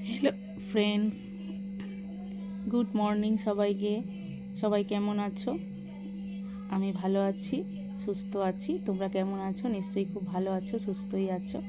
Hello friends, good morning সবাইকে। সবাই কেমন আছো? আমি ভালো আছি, সুস্থ আছি। তোমরা কেমন আছো? নিশ্চয়ই খুব ভালো আছো, সুস্থই আছো।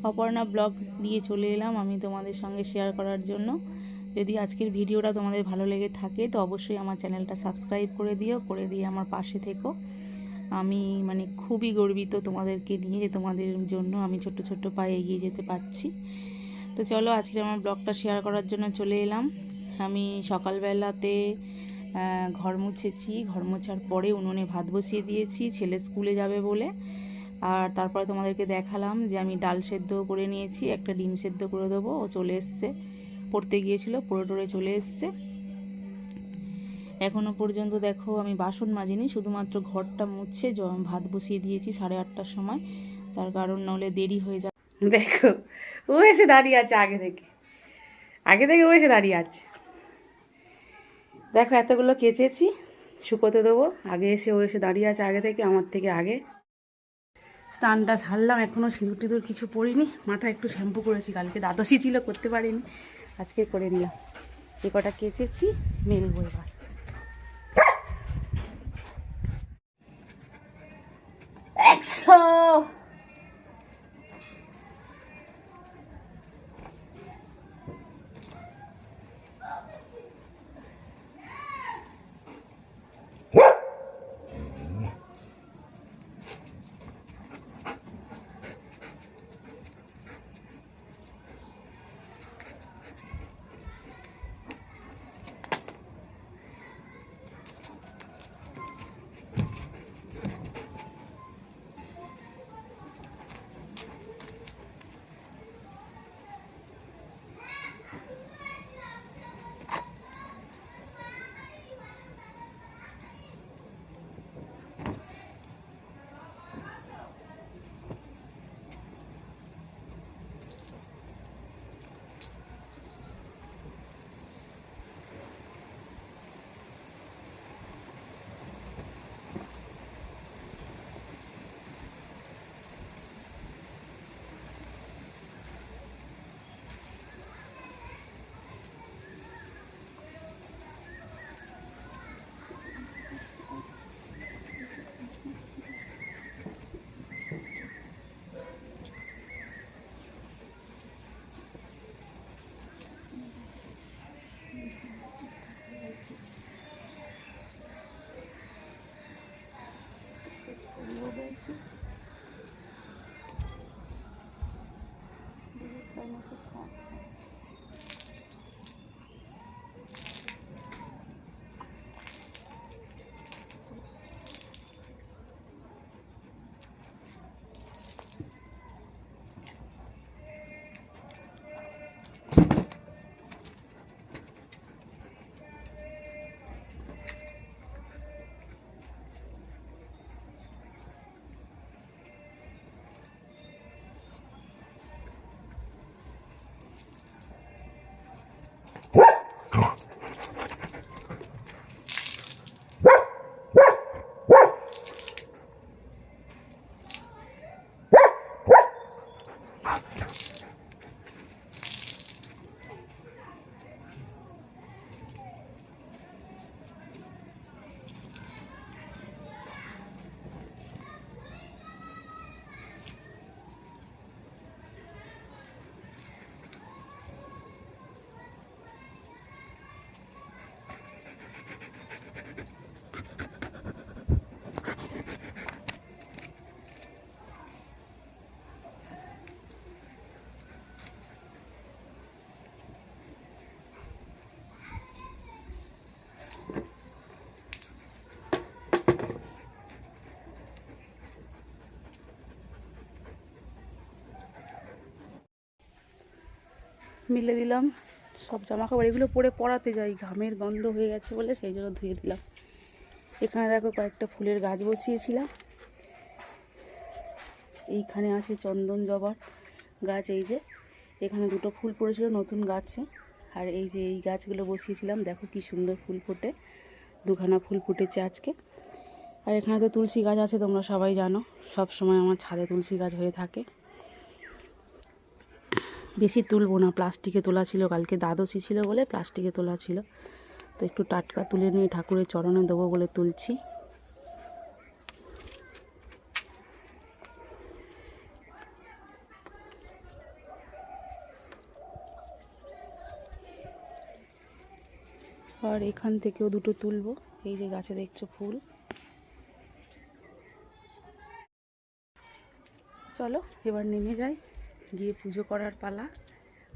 অপর্ণা ব্লগ দিয়ে চলে এলাম আমি তোমাদের সঙ্গে শেয়ার করার জন্য। যদি আজকের ভিডিওটা তোমাদের ভালো লেগে থাকে তো অবশ্যই আমার চ্যানেলটা সাবস্ক্রাইব করে দিও, করে দিয়ে আমার পাশে থেকো। আমি খুবই গর্বিত তোমাদেরকে নিয়ে, তোমাদের জন্য আমি ছোট্ট ছোট্ট পায়ে এগিয়ে যেতে পারছি। তো চলো আজকে আমার ব্লগটা শেয়ার করার জন্য চলে এলাম। আমি সকালবেলাতে ঘর মুছেছি, ঘর মোছার পরে উনুনে ভাত বসিয়ে দিয়েছি ছেলে স্কুলে যাবে বলে। আর তারপরে তোমাদেরকে দেখালাম যে আমি ডাল সেদ্ধ করে নিয়েছি, একটা ডিম সেদ্ধ করে দেবো। ও চলে এসছে, পড়তে গিয়েছিল, পড়ে টড়ে চলে এসছে। এখনও পর্যন্ত দেখো আমি বাসন মাজিনি, শুধুমাত্র ঘরটা মুছে ভাত বসিয়ে দিয়েছি 8:30টার সময়, তার কারণ নাহলে দেরি হয়ে যায়। দেখো ও এসে দাঁড়িয়ে আছে, আগে থেকে ও এসে দাঁড়িয়ে আছে। দেখো এতগুলো কেচেছি, শুকোতে দেবো। আগে এসে ও এসে দাঁড়িয়ে আছে, আগে থেকে, আমার থেকে আগে। স্নানটা সারলাম, এখনও সিঁদুর টিঁদুর কিছু পরিনি। মাথা একটু শ্যাম্পু করেছি, কালকে দ্বাদশী ছিল করতে পারিনি, আজকে করে নিলাম। এ কটা কেচেছি, মেলবো এবার। মিলে দিলাম সব জামা কাপড়, এগুলো পরে পরাতে যাই, ঘামের গন্ধ হয়ে গেছে বলে সেই জন্য ধুয়ে দিলাম। এখানে দেখো কয়েকটা ফুলের গাছ বসিয়েছিলাম। এইখানে আছে চন্দন জবার গাছ, এই যে এখানে দুটো ফুল পড়েছিল নতুন গাছে। আর এই যে এই গাছগুলো বসিয়েছিলাম, দেখো কি সুন্দর ফুল ফোটে, দুখানা ফুল ফুটেছে আজকে। আর এখানে তো তুলসী গাছ আছে, তোমরা সবাই জানো, সব সময় আমার ছাদে তুলসী গাছ হয়ে থাকে। বেশি তুলবো না, প্লাস্টিকে তোলা ছিল, কালকে দ্বাদশী ছিল বলে প্লাস্টিকে তোলা ছিল। তো একটু টাটকা তুলে নিয়ে ঠাকুরের চরণে দেবো বলে তুলছি। আর এখান থেকেও দুটো তুলবো। এই যে গাছে দেখছো ফুল। চলো এবার নেমে যাই, গিয়ে পুজো করার পালা।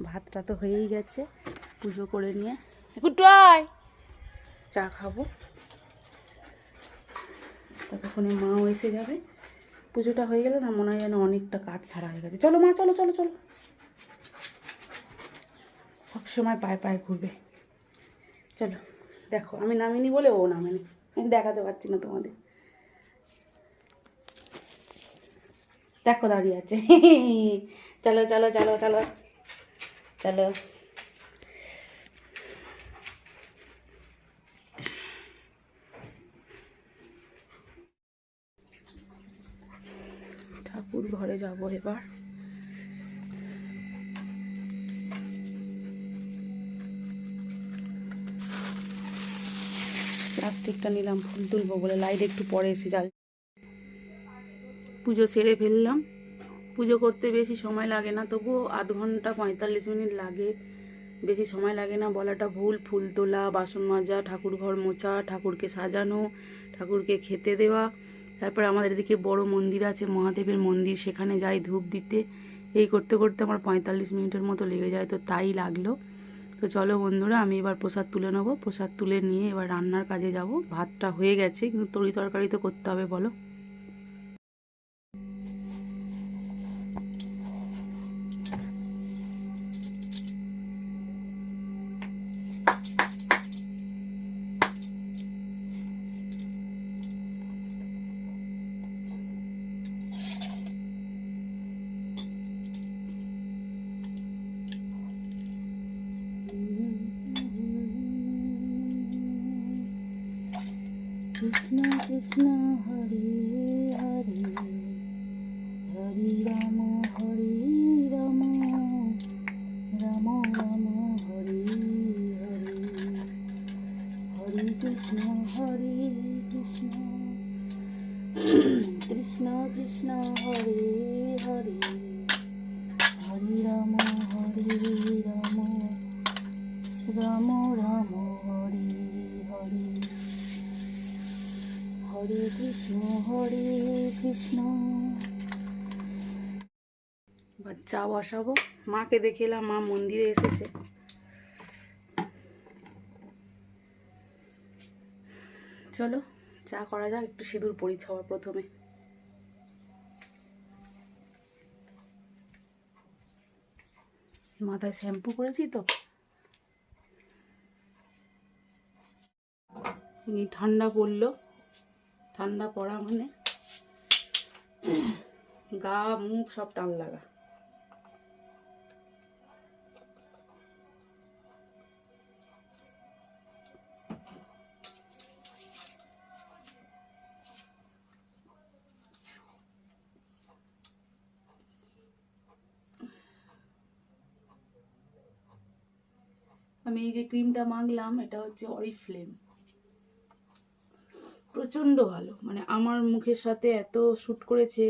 ভাতটা তো হয়েই গেছে, পুজো করে নিয়ে একটু চা খাবো। ততক্ষণে মাও এসে যাবে। পুজোটা হয়ে গেলে না মনে হয় যেন অনেকটা কাজ ছাড়া হয়ে গেছে। চলো মা, চলো চলো চলো। সবসময় পায়ে পায়ে ঘুরবে। চলো, দেখো আমি নামিনি বলে ও নামেনি, আমি দেখাতে পারছি না তোমাদের। দেখো দাঁড়িয়ে আছে। চলো চলো চলো চলো চলো। ঠাকুর ঘরে যাবো এবার। প্লাস্টিকটা নিলাম ফুল তুলবো বলে, লাইট একটু পরে এসে যাল। পুজো সেরে ফেললাম। পুজো করতে বেশি সময় লাগে না, তবুও আধ ঘন্টা 45 মিনিট লাগে, বেশি সময় লাগে না বলাটা ভুল। ফুল তোলা, বাসন মাজা, ঠাকুর ঘর মোছা, ঠাকুরকে সাজানো, ঠাকুরকে খেতে দেওয়া, তারপর আমাদের এদিকে বড় মন্দির আছে, মহাদেবের মন্দির, সেখানে যাই ধূপ দিতে। এই করতে করতে আমার 45 মিনিটের মতো লেগে যায়, তো তাই লাগলো। তো চলো বন্ধুরা, আমি এবার প্রসাদ তুলে নেবো। প্রসাদ তুলে নিয়ে এবার রান্নার কাজে যাব। ভাতটা হয়ে গেছে, কিন্তু তরি তরকারি তো করতে হবে বলো। কৃষ্ণ কৃষ্ণ হরে হরে, হরে রাম রাম, রাম রাম হরে হরে, হরে কৃষ্ণ কৃষ্ণ, কৃষ্ণ কৃষ্ণ হরে হরে, হরে রাম রাম, রাম রাম হরে হরে, হরে কৃষ্ণ। এবার চা বসাবো। মাকে দেখে এলাম, মা মন্দিরে এসেছে। চলো চা করা যাক। একটু সিঁদুর পরি সবার প্রথমে। মাথায় শ্যাম্পু করেছি তো। ঠান্ডা পড়লো, ঠান্ডা পড়া মানে গা মুখ সব টান লাগা। আমি এই যে ক্রিমটা মাখলাম, এটা হচ্ছে অরিফ্লেম। প্রচণ্ড ভালো, মানে আমার মুখের সাথে এত শ্যুট করেছে,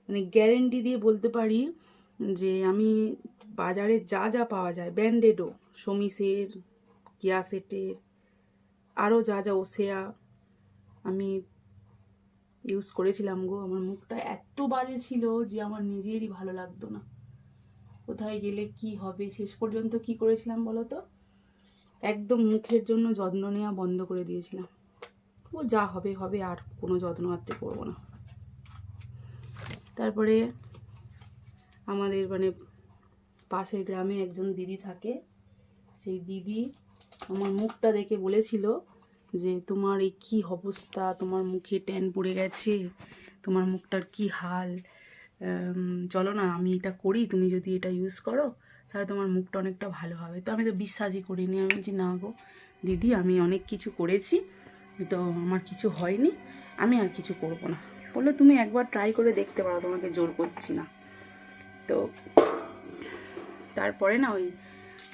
মানে গ্যারেন্টি দিয়ে বলতে পারি যে আমি বাজারে যা যা পাওয়া যায়, ব্যান্ডেডও, সমিসের, কিয়াসেটের, আরও যা যা ওসেয়া, আমি ইউজ করেছিলাম গো। আমার মুখটা এত বাজে ছিল যে আমার নিজেরই ভালো লাগতো না। কোথায় গেলে কি হবে, শেষ পর্যন্ত কি করেছিলাম বলো তো, একদম মুখের জন্য যত্ন নেওয়া বন্ধ করে দিয়েছিলাম। ও যা হবে হবে, আর কোনো যত্ন আত্তে করবো না। তারপরে আমাদের মানে পাশের গ্রামে একজন দিদি থাকে, সেই দিদি আমার মুখটা দেখে বলেছিল যে তোমার এই কী অবস্থা, তোমার মুখে ট্যান পড়ে গেছে, তোমার মুখটার কি হাল, চলো না আমি এটা করি, তুমি যদি এটা ইউজ করো তাহলে তোমার মুখটা অনেকটা ভালো হবে। তো আমি তো বিশ্বাসই করিনি। আমি বলছি না গো দিদি, আমি অনেক কিছু করেছি, তো আমার কিছু হয়নি, আমি আর কিছু করব না। বললো তুমি একবার ট্রাই করে দেখতে পারো, তোমাকে জোর করছি না। তো তারপরে না ওই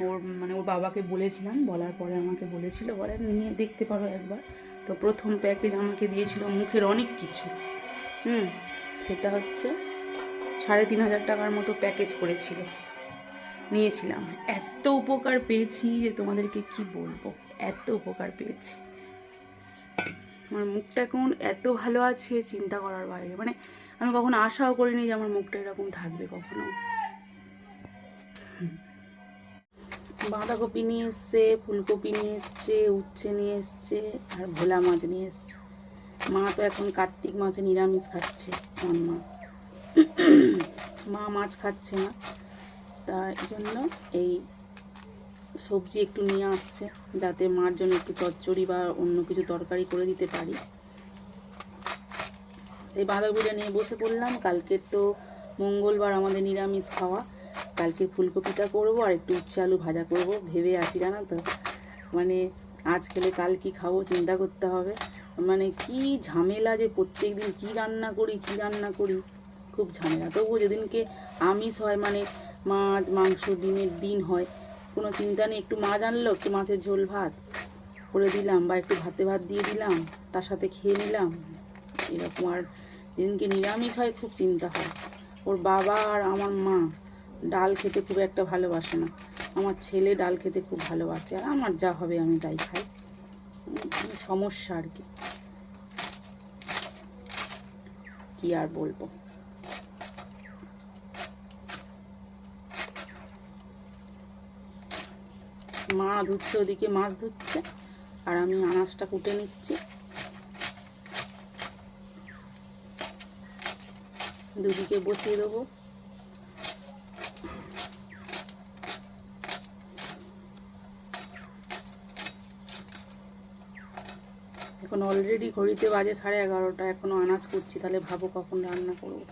ওর মানে ওর বাবাকে বলেছিলাম, বলার পরে আমাকে বলেছিল, বলে নিয়ে দেখতে পারো একবার। তো প্রথম প্যাকেজ আমাকে দিয়েছিল মুখের অনেক কিছু, সেটা হচ্ছে 3,500 টাকার মতো প্যাকেজ করেছিল, নিয়েছিলাম। এত উপকার পেয়েছি যে তোমাদেরকে কি বলবো, এত উপকার পেয়েছি। আমার মুখটা এখন এত ভালো আছে চিন্তা করার বাইরে, মানে আমি কখনো আশাও করিনি যে আমার মুখটা এরকম থাকবে কখনো। বাঁধাকপি নিয়ে এসছে, ফুলকপি নিয়ে এসছে, উচ্ছে নিয়ে এসছে, আর ভোলা মাছ নিয়ে এসছে। মা তো এখন কার্তিক মাসে নিরামিষ খাচ্ছে, আমার মা মাছ খাচ্ছে না, তাই জন্য এই সবজি একটু নিয়ে আসছে যাতে মার জন্য একটু চচ্চড়ি বা অন্য কিছু তরকারি করে দিতে পারি। এই বাঁধাকপিটা নিয়ে বসে পড়লাম। কালকে তো মঙ্গলবার আমাদের নিরামিষ খাওয়া, কালকে ফুলকপিটা করব আর একটু উচ্ছে আলু ভাজা করব ভেবে আছি, জানো তো। মানে আজ খেলে কাল কি খাবো চিন্তা করতে হবে। মানে কি ঝামেলা যে প্রত্যেক দিন কী রান্না করি, খুব ঝামেলা। তবুও যেদিনকে আমিষ হয়, মানে মাছ মাংস ডিমের দিন হয়, কোনো চিন্তা নেই। একটু মাছ আনলো, একটু মাছের ঝোল ভাত করে দিলাম বা একটু ভাতে ভাত দিয়ে দিলাম, তার সাথে খেয়ে নিলাম এরকম। আর যেদিনকে নিরামিষ হয় খুব চিন্তা হয়। ওর বাবা আর আমার মা ডাল খেতে খুব একটা ভালোবাসে না, আমার ছেলে ডাল খেতে খুব ভালোবাসে, আর আমার যা হবে আমি তাই খাই। সমস্যা আর কি আর বলবো। মা ধুচ্ছে, ওদিকে মাছ ধুচ্ছে, আর আমি আনাজটা কুটে নিচ্ছি। দুদিকে বসিয়ে দেবো। এখন অলরেডি ঘড়িতে বাজে 11:30, এখনও আনাজ করছি, তাহলে ভাবো কখন রান্না করবো।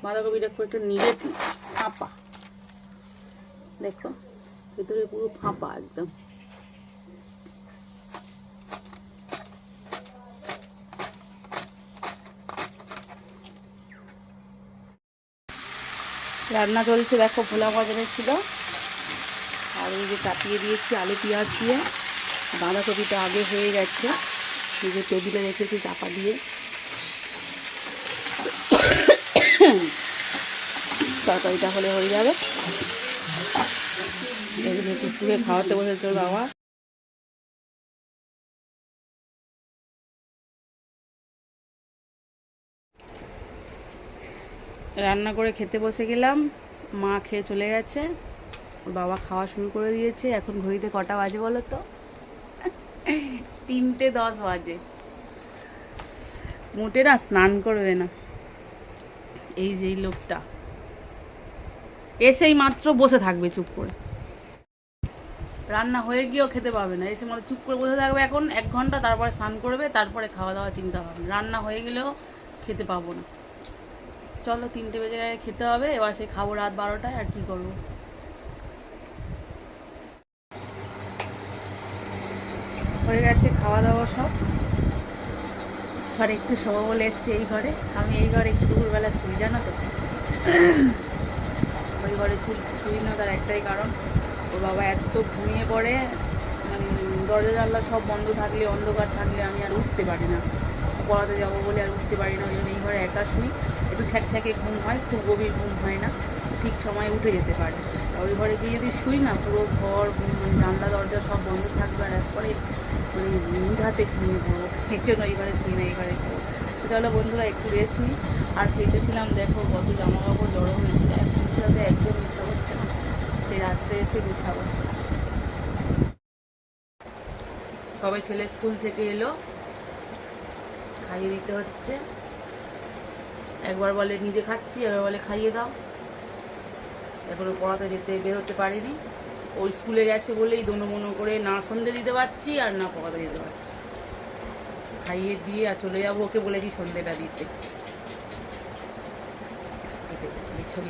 বাঁধাকপিটা খুব একটু নিড়ে ফাঁপা, দেখো ভেতরে পুরো ফাঁপা একদম। রান্না চলছে, দেখো ভোলা বাজারে ছিল, আর এই যে চাপিয়ে দিয়েছি আলু পেঁয়াজ দিয়ে। বাঁধাকপিটা আগে হয়ে গেছে, এই যে টেবিলে রেখেছি চাপা দিয়ে। তরকারিটা হলে হয়ে যাবে। এগুলো কুকুরে খাওয়াতে বসেছে ওর বাবা। রান্না করে খেতে বসে গেলাম, মা খেয়ে চলে গেছে, ওর বাবা খাওয়া শুরু করে দিয়েছে। এখন ঘড়িতে কটা বাজে বলো তো? 3:10 বাজে। মোটে না স্নান করবে না, এই যে লোকটা এসেই মাত্র বসে থাকবে চুপ করে, রান্না হয়ে গিয়েও খেতে পাবে না, এসে মাত্র চুপ করে বসে থাকবে এখন 1 ঘন্টা, তারপরে স্নান করবে, তারপরে খাওয়া দাওয়া চিন্তা ভাবনা। রান্না হয়ে গেলেও খেতে পাবো না। চলো 3টে বেজে গেলে খেতে হবে, এবার সে খাবো রাত 12টায়, আর কি করবো। হয়ে গেছে খাওয়া দাওয়া সব, ঘরে একটু শোবো বলে এসছে এই ঘরে। আমি এই ঘরে একটু দুপুরবেলা শুই, জানো তো। ওই ঘরে শুই না, তার একটাই কারণ, ওর বাবা এত ঘুমিয়ে পড়ে, মানে দরজা জানলা সব বন্ধ থাকলে, অন্ধকার থাকলে আমি আর উঠতে পারি না, পড়াতে যাবো বলে আর উঠতে পারি না। ওই জন্য এই ঘরে একা শুই, একটু ছ্যাঁকে ঘুম হয়, খুব গভীর ঘুম হয় না, ঠিক সময়ে উঠে যেতে পারে। ওই ঘরে গিয়ে যদি শুই না, পুরো ঘর জানলা দরজা সব বন্ধ থাকবে, আর একবারে মানে নিধাতে ঘুমিয়ে পড়বো। এর জন্য এই ঘরে শুই না, এই ঘরে শুই। চলো বন্ধুরা একটু রেস্ট নিই। আর খেতেছিলাম, দেখো কত জামা কাপড় জড়ো হয়েছিল, এখন যাতে একদম ইচ্ছা হচ্ছে না, সেই রাত্রে এসে গুছাবো। সবাই ছেলে স্কুল থেকে এলো, খাইয়ে দিতে হচ্ছে। একবার বলে নিজে খাচ্ছি, একবার বলে খাইয়ে দাও। এখনো পড়াতে বেরোতে পারিনি, ওই স্কুলে গেছে বলেই দোনো করে না সন্ধে দিতে পারছি আর না পড়াতে দিতে পারছি। খাইয়ে দিয়ে আর চলে যাবো, ওকে বলেছি সন্ধেটা দিতে। ছবি